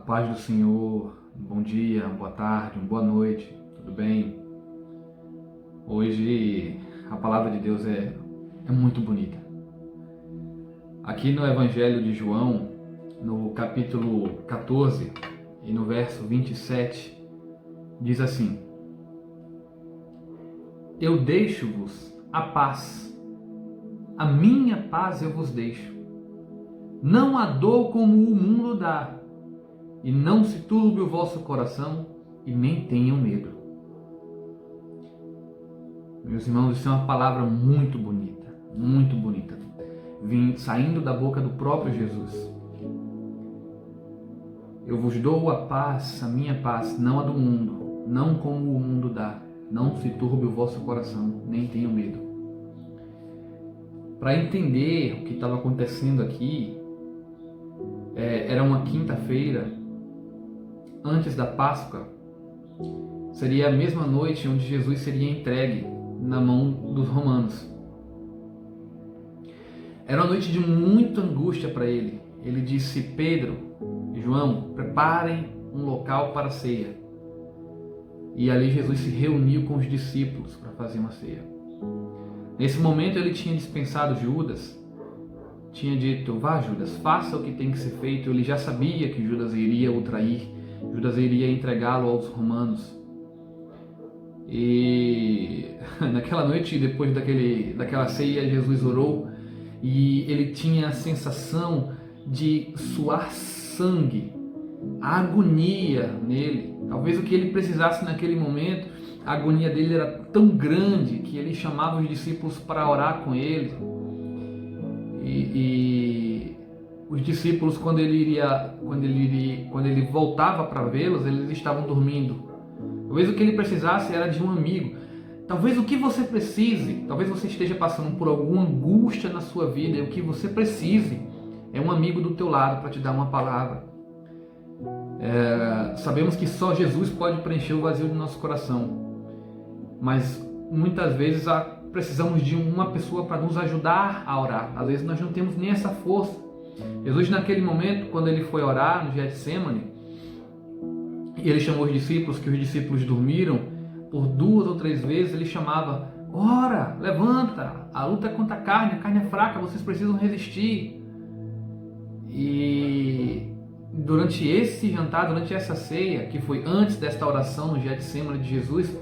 paz do Senhor, um bom dia, uma boa tarde, uma boa noite, tudo bem? Hoje a palavra de Deus é muito bonita. Aqui no Evangelho de João, no capítulo 14 e no verso 27, diz assim: Eu deixo-vos a paz, a minha paz eu vos deixo. Não a dou como o mundo dá, e não se turbe o vosso coração, e nem tenham medo. Meus irmãos, isso é uma palavra muito bonita, saindo da boca do próprio Jesus. Eu vos dou a paz, a minha paz, não a do mundo, não como o mundo dá. Não se turbe o vosso coração, nem tenham medo. Para entender o que estava acontecendo aqui, era uma quinta-feira, antes da Páscoa. Seria a mesma noite onde Jesus seria entregue na mão dos romanos. Era uma noite de muita angústia para ele. Ele disse: Pedro e João, preparem um local para a ceia. E ali Jesus se reuniu com os discípulos para fazer uma ceia. Nesse momento ele tinha dispensado Judas, tinha dito: vá Judas, faça o que tem que ser feito. Ele já sabia que Judas iria o trair, Judas iria entregá-lo aos romanos. E naquela noite, depois daquela ceia, Jesus orou e ele tinha a sensação de suar sangue, a agonia nele. Talvez o que ele precisasse naquele momento, a agonia dele era tão grande que ele chamava os discípulos para orar com ele. E os discípulos, quando ele voltava para vê-los, eles estavam dormindo. Talvez o que ele precisasse era de um amigo. Talvez o que você precise, talvez você esteja passando por alguma angústia na sua vida, e o que você precise é um amigo do teu lado para te dar uma palavra. Sabemos que só Jesus pode preencher o vazio do nosso coração, mas muitas vezes precisamos de uma pessoa para nos ajudar a orar. Às vezes nós não temos nem essa força. Jesus, naquele momento, quando ele foi orar no Getsemane, e ele chamou os discípulos, que os discípulos dormiram, por 2 ou 3 vezes ele chamava: ora, levanta, a luta é contra a carne é fraca, vocês precisam resistir. E durante esse jantar, durante essa ceia, que foi antes desta oração no Getsemane de Jesus,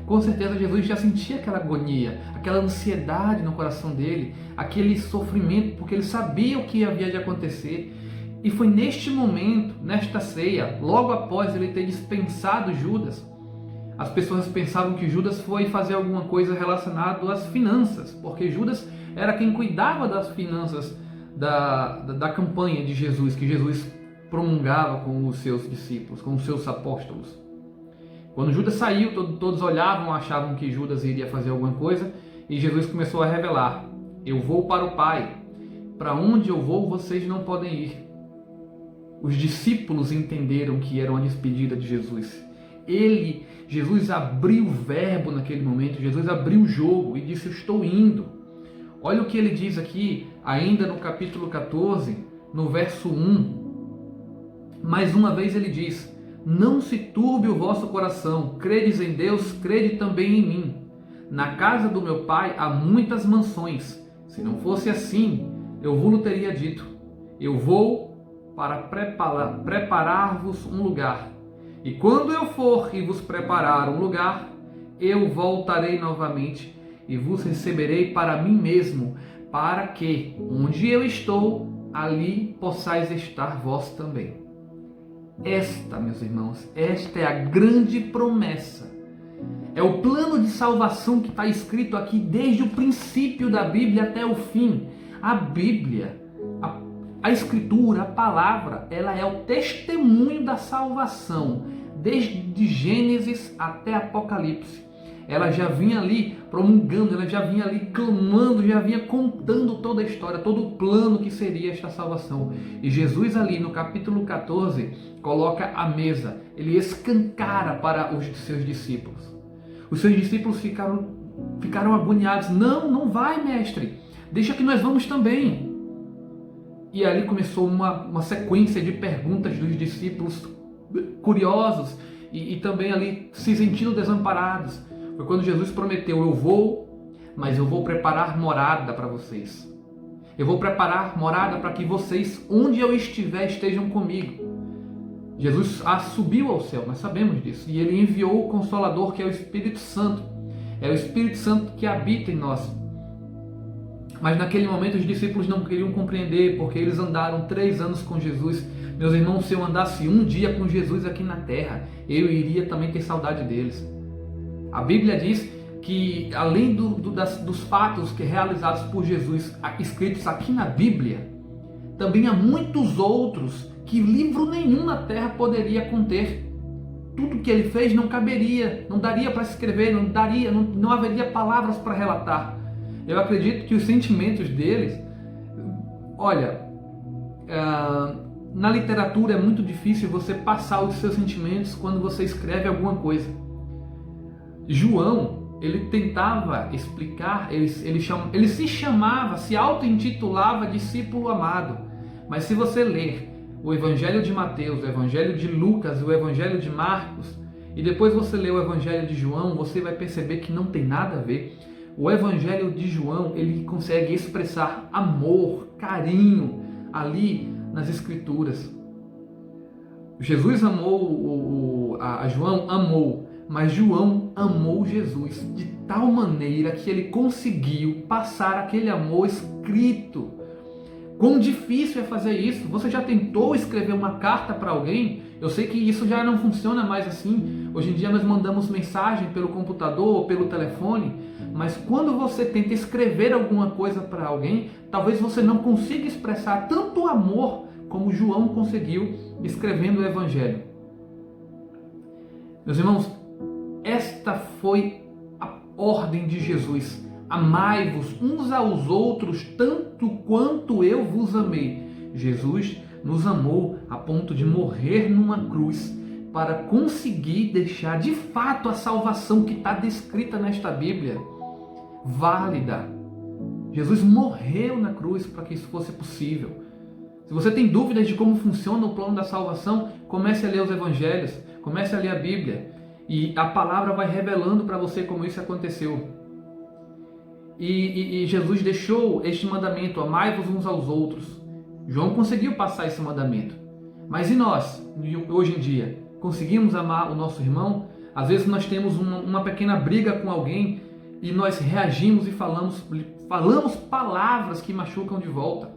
com certeza Jesus já sentia aquela agonia, aquela ansiedade no coração dele, aquele sofrimento, porque ele sabia o que havia de acontecer. E foi neste momento, nesta ceia, logo após ele ter dispensado Judas, as pessoas pensavam que Judas foi fazer alguma coisa relacionada às finanças, porque Judas era quem cuidava das finanças da campanha de Jesus, que Jesus promulgava com os seus discípulos, com os seus apóstolos. Quando Judas saiu, todos olhavam, achavam que Judas iria fazer alguma coisa, e Jesus começou a revelar: eu vou para o Pai, para onde eu vou vocês não podem ir. Os discípulos entenderam que era uma despedida de Jesus. Jesus abriu o verbo naquele momento, Jesus abriu o jogo e disse: eu estou indo. Olha o que ele diz aqui, ainda no capítulo 14, no verso 1. Mais uma vez ele diz: não se turbe o vosso coração, credes em Deus, crede também em mim. Na casa do meu Pai há muitas mansões. Se não fosse assim, eu vos teria dito: eu vou para preparar-vos um lugar. E quando eu for e vos preparar um lugar, eu voltarei novamente e vos receberei para mim mesmo, para que, onde eu estou, ali possais estar vós também. Esta, meus irmãos, esta é a grande promessa. É o plano de salvação que está escrito aqui desde o princípio da Bíblia até o fim. A Bíblia, a Escritura, a palavra, ela é o testemunho da salvação, desde Gênesis até Apocalipse. Ela já vinha ali promulgando, ela já vinha ali clamando, já vinha contando toda a história, todo o plano que seria esta salvação. E Jesus ali no capítulo 14 coloca a mesa, ele escancara para os seus discípulos. Os seus discípulos ficaram agoniados: não vai, mestre, deixa que nós vamos também. E ali começou uma sequência de perguntas dos discípulos curiosos e também ali se sentindo desamparados. Foi quando Jesus prometeu: eu vou, mas eu vou preparar morada para vocês. Eu vou preparar morada para que vocês, onde eu estiver, estejam comigo. Jesus subiu ao céu, nós sabemos disso. E ele enviou o Consolador, que é o Espírito Santo. É o Espírito Santo que habita em nós. Mas naquele momento os discípulos não queriam compreender, porque eles andaram 3 anos com Jesus. Meus irmãos, se eu andasse um dia com Jesus aqui na terra, eu iria também ter saudade deles. A Bíblia diz que, além dos fatos realizados por Jesus, escritos aqui na Bíblia, também há muitos outros que livro nenhum na terra poderia conter. Tudo que ele fez não caberia, não daria para escrever, não haveria palavras para relatar. Eu acredito que os sentimentos deles, olha, na literatura é muito difícil você passar os seus sentimentos quando você escreve alguma coisa. João, ele tentava explicar, ele se auto-intitulava discípulo amado. Mas se você ler o Evangelho de Mateus, o Evangelho de Lucas, o Evangelho de Marcos, e depois você lê o Evangelho de João, você vai perceber que não tem nada a ver. O Evangelho de João, ele consegue expressar amor, carinho ali nas Escrituras. Jesus amou, João amou, mas João amou Jesus de tal maneira que ele conseguiu passar aquele amor escrito. Quão difícil é fazer isso? Você já tentou escrever uma carta para alguém? Eu sei que isso já não funciona mais assim. Hoje em dia nós mandamos mensagem pelo computador ou pelo telefone, mas quando você tenta escrever alguma coisa para alguém, talvez você não consiga expressar tanto amor como João conseguiu escrevendo o Evangelho. Meus irmãos, esta foi a ordem de Jesus. Amai-vos uns aos outros tanto quanto eu vos amei. Jesus nos amou a ponto de morrer numa cruz para conseguir deixar de fato a salvação que está descrita nesta Bíblia válida. Jesus morreu na cruz para que isso fosse possível. Se você tem dúvidas de como funciona o plano da salvação, comece a ler os Evangelhos, comece a ler a Bíblia e a palavra vai revelando para você como isso aconteceu. E Jesus deixou este mandamento: amai-vos uns aos outros. João conseguiu passar esse mandamento. Mas e nós, hoje em dia? Conseguimos amar o nosso irmão? Às vezes nós temos uma pequena briga com alguém e nós reagimos e falamos palavras que machucam de volta.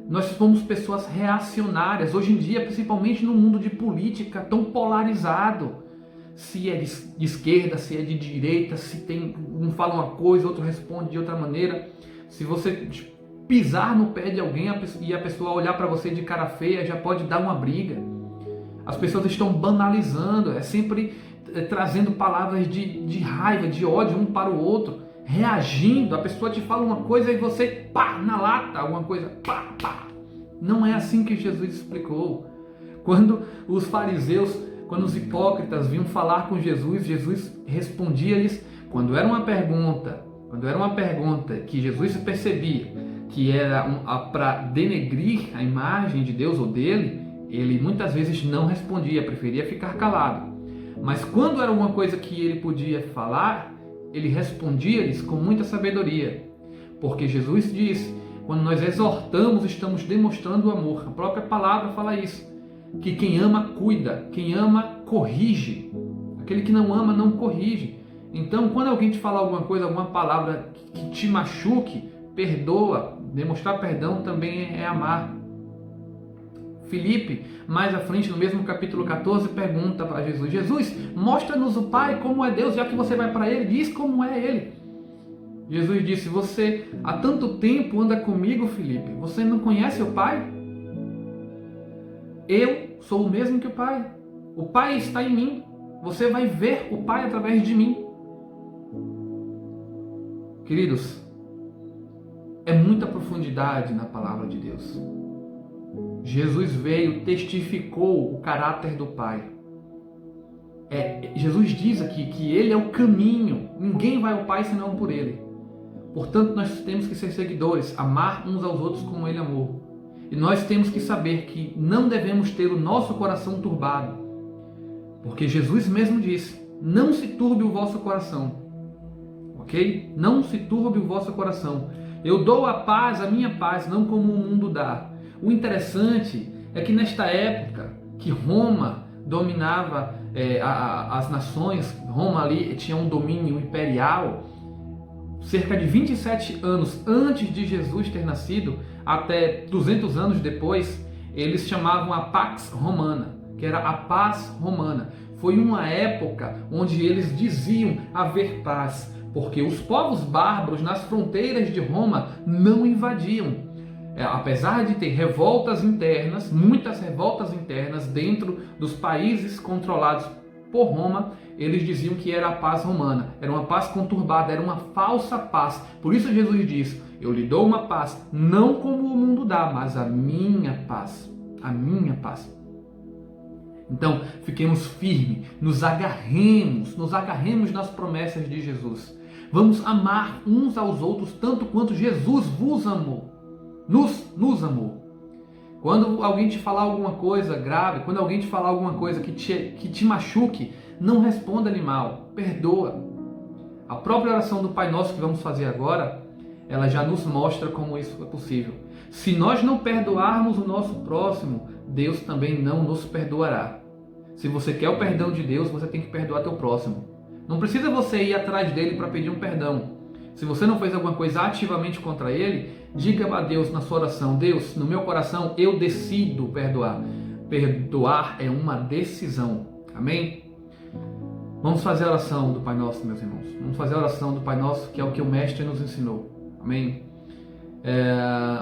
Nós somos pessoas reacionárias. Hoje em dia, principalmente no mundo de política tão polarizado. Se é de esquerda, se é de direita, se tem um fala uma coisa, outro responde de outra maneira. Se você pisar no pé de alguém e a pessoa olhar para você de cara feia, já pode dar uma briga. As pessoas estão banalizando, sempre trazendo palavras de raiva, de ódio um para o outro, reagindo. A pessoa te fala uma coisa e você, pá, na lata, alguma coisa, pá, pá. Não é assim que Jesus explicou. Quando os fariseus, quando os hipócritas vinham falar com Jesus, Jesus respondia-lhes, quando era uma pergunta que Jesus percebia que era para denegrir a imagem de Deus ou dele, ele muitas vezes não respondia, preferia ficar calado. Mas quando era uma coisa que ele podia falar, ele respondia-lhes com muita sabedoria. Porque Jesus disse, quando nós exortamos, estamos demonstrando o amor. A própria palavra fala isso. Que quem ama, cuida. Quem ama, corrige. Aquele que não ama, não corrige. Então, quando alguém te falar alguma coisa, alguma palavra que te machuque, perdoa. Demonstrar perdão também é amar. Filipe, mais à frente, no mesmo capítulo 14, pergunta para Jesus: Jesus, mostra-nos o Pai, como é Deus, já que você vai para Ele, diz como é Ele. Jesus disse: você há tanto tempo anda comigo, Filipe, você não conhece o Pai? Eu sou o mesmo que o Pai. O Pai está em mim. Você vai ver o Pai através de mim. Queridos, é muita profundidade na palavra de Deus. Jesus veio, testificou o caráter do Pai. Jesus diz aqui que Ele é o caminho. Ninguém vai ao Pai senão por Ele. Portanto, nós temos que ser seguidores, amar uns aos outros como Ele amou. E nós temos que saber que não devemos ter o nosso coração turbado, porque Jesus mesmo disse: não se turbe o vosso coração, ok? Não se turbe o vosso coração. Eu dou a paz, a minha paz, não como o mundo dá. O interessante é que nesta época que Roma dominava as nações, Roma ali tinha um domínio imperial, cerca de 27 anos antes de Jesus ter nascido, até 200 anos depois, eles chamavam a Pax Romana, que era a paz romana. Foi uma época onde eles diziam haver paz, porque os povos bárbaros nas fronteiras de Roma não invadiam. Apesar de ter revoltas internas, muitas revoltas internas dentro dos países controlados por Roma, eles diziam que era a paz romana, era uma paz conturbada, era uma falsa paz. Por isso Jesus diz: eu lhe dou uma paz, não como o mundo dá, mas a minha paz, a minha paz. Então, fiquemos firmes, nos agarremos nas promessas de Jesus. Vamos amar uns aos outros tanto quanto Jesus vos amou, nos amou. Quando alguém te falar alguma coisa grave, quando alguém te falar alguma coisa que te machuque, não responda-lhe mal, perdoa. A própria oração do Pai Nosso que vamos fazer agora, ela já nos mostra como isso é possível. Se nós não perdoarmos o nosso próximo, Deus também não nos perdoará. Se você quer o perdão de Deus, você tem que perdoar teu próximo. Não precisa você ir atrás dele para pedir um perdão. Se você não fez alguma coisa ativamente contra ele, diga a Deus na sua oração: Deus, no meu coração eu decido perdoar. Perdoar é uma decisão. Amém? Vamos fazer a oração do Pai Nosso, meus irmãos. Vamos fazer a oração do Pai Nosso, que é o que o Mestre nos ensinou. Amém?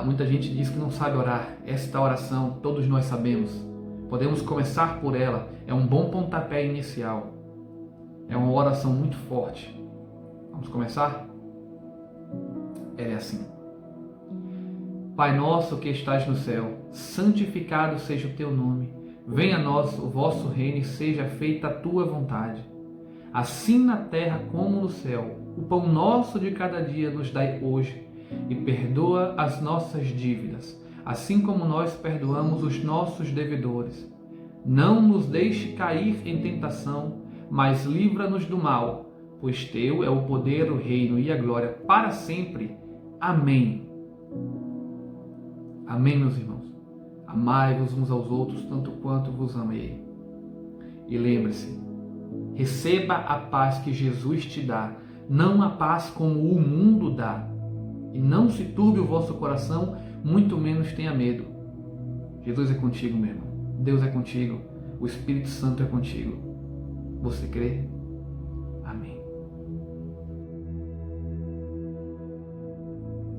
Muita gente diz que não sabe orar. Esta oração todos nós sabemos. Podemos começar por ela. É um bom pontapé inicial. É uma oração muito forte. Vamos começar? Ela é assim: Pai nosso que estás no céu, santificado seja o teu nome. Venha a nós o vosso reino e seja feita a tua vontade, assim na terra como no céu. O pão nosso de cada dia nos dai hoje, e perdoa as nossas dívidas, assim como nós perdoamos os nossos devedores. Não nos deixe cair em tentação, mas livra-nos do mal, pois teu é o poder, o reino e a glória para sempre. Amém. Amém, meus irmãos. Amai-vos uns aos outros tanto quanto vos amei. E lembre-se, receba a paz que Jesus te dá, não a paz como o mundo dá. E não se turbe o vosso coração, muito menos tenha medo. Jesus é contigo, meu irmão. Deus é contigo. O Espírito Santo é contigo. Você crê?